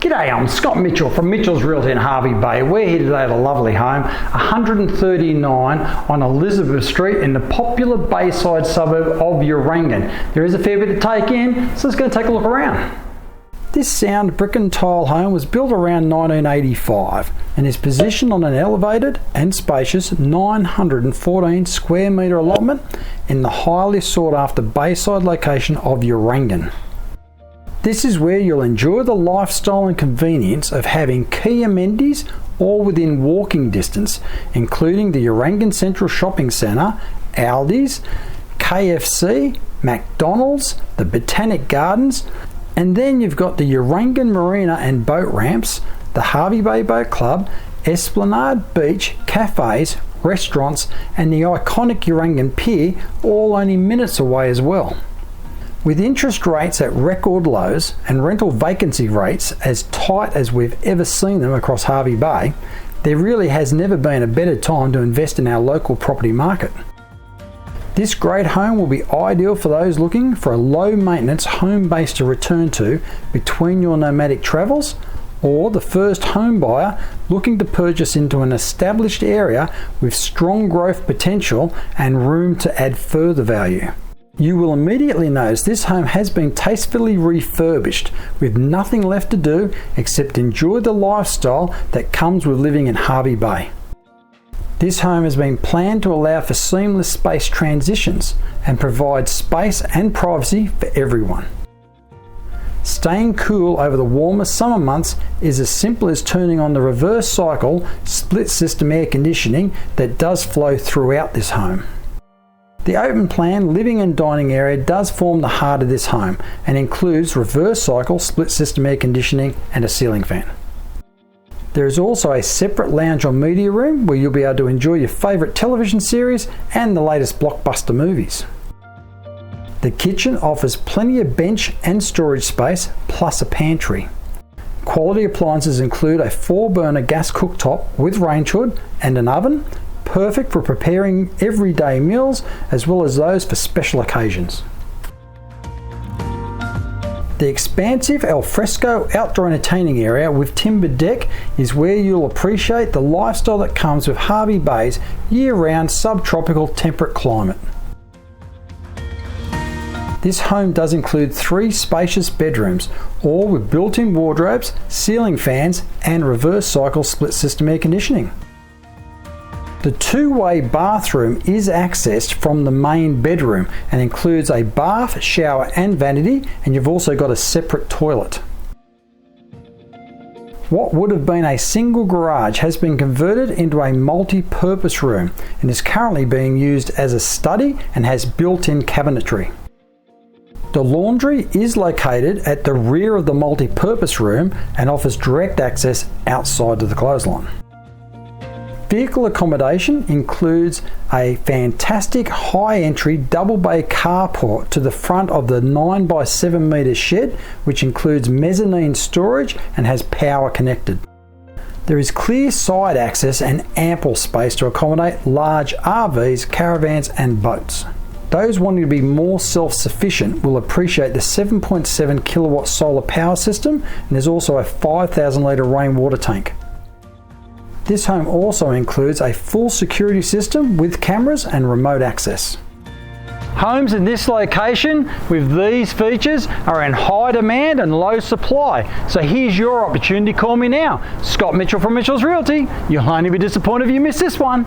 G'day, I'm Scott Mitchell from Mitchell's Realty in Hervey Bay. We're here today at a lovely home, 139 on Elizabeth Street in the popular Bayside suburb of Urangan. There is a fair bit to take in, so let's go take a look around. This sound brick and tile home was built around 1985 and is positioned on an elevated and spacious 914 square metre allotment in the highly sought after Bayside location of Urangan. This is where you'll enjoy the lifestyle and convenience of having key amenities all within walking distance, including the Urangan Central Shopping Centre, Aldi's, KFC, McDonald's, the Botanic Gardens, and then you've got the Urangan Marina and boat ramps, the Hervey Bay Boat Club, esplanade, beach, cafes, restaurants, and the iconic Urangan Pier, all only minutes away as well. With interest rates at record lows and rental vacancy rates as tight as we've ever seen them across Hervey Bay, there really has never been a better time to invest in our local property market. This great home will be ideal for those looking for a low maintenance home base to return to between your nomadic travels, or the first home buyer looking to purchase into an established area with strong growth potential and room to add further value. You will immediately notice this home has been tastefully refurbished with nothing left to do except enjoy the lifestyle that comes with living in Hervey Bay. This home has been planned to allow for seamless space transitions and provide space and privacy for everyone. Staying cool over the warmer summer months is as simple as turning on the reverse cycle split system air conditioning that does flow throughout this home. The open plan living and dining area does form the heart of this home and includes reverse cycle split system air conditioning and a ceiling fan. There is also a separate lounge or media room where you'll be able to enjoy your favourite television series and the latest blockbuster movies. The kitchen offers plenty of bench and storage space plus a pantry. Quality appliances include a 4-burner gas cooktop with range hood and an oven, perfect for preparing everyday meals as well as those for special occasions. The expansive alfresco outdoor entertaining area with timbered deck is where you'll appreciate the lifestyle that comes with Hervey Bay's year-round subtropical temperate climate. This home does include 3 spacious bedrooms, all with built-in wardrobes, ceiling fans and reverse cycle split system air conditioning. The 2-way bathroom is accessed from the main bedroom and includes a bath, shower and vanity, and you've also got a separate toilet. What would have been a single garage has been converted into a multi-purpose room and is currently being used as a study and has built-in cabinetry. The laundry is located at the rear of the multi-purpose room and offers direct access outside of the clothesline. Vehicle accommodation includes a fantastic high entry double bay carport to the front of the 9 by 7 metre shed, which includes mezzanine storage and has power connected. There is clear side access and ample space to accommodate large RVs, caravans and boats. Those wanting to be more self-sufficient will appreciate the 7.7 kilowatt solar power system, and there's also a 5,000 litre rainwater tank. This home also includes a full security system with cameras and remote access. Homes in this location with these features are in high demand and low supply. So here's your opportunity. Call me now. Scott Mitchell from Mitchell's Realty. You'll only be disappointed if you miss this one.